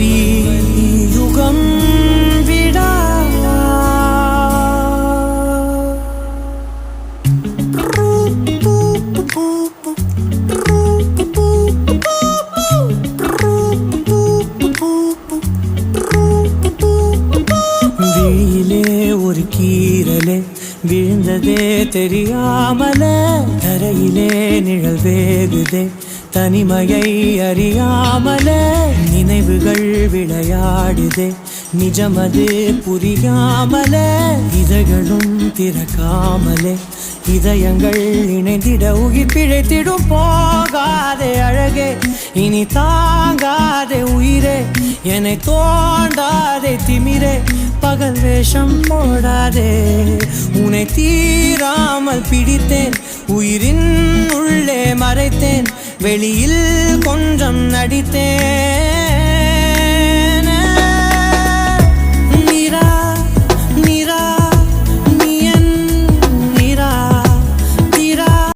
கலி யுகம் விடா விழியிலே ஒரு கீரலே விழுந்ததே தெரியாமல தரையிலே நிழல் வேகுதே தனிமையை அறியாமல நினைவுகள் விளையாடுதே நிஜமது புரியாமல இதழ்களும் திறக்காமலே இதயங்கள் இணைந்திட உயிர் பிழைத்திடும் போகாதே அழகே இனி தாங்காதே உயிரே என்னை தோண்டாதே திமிரே பகல் வேஷம் போடாதே உன்னை தீராமல் பிடித்தேன் உயிரின் உள்ளே மறைத்தேன் வெளியில் கொஞ்சம் நடித்தேன்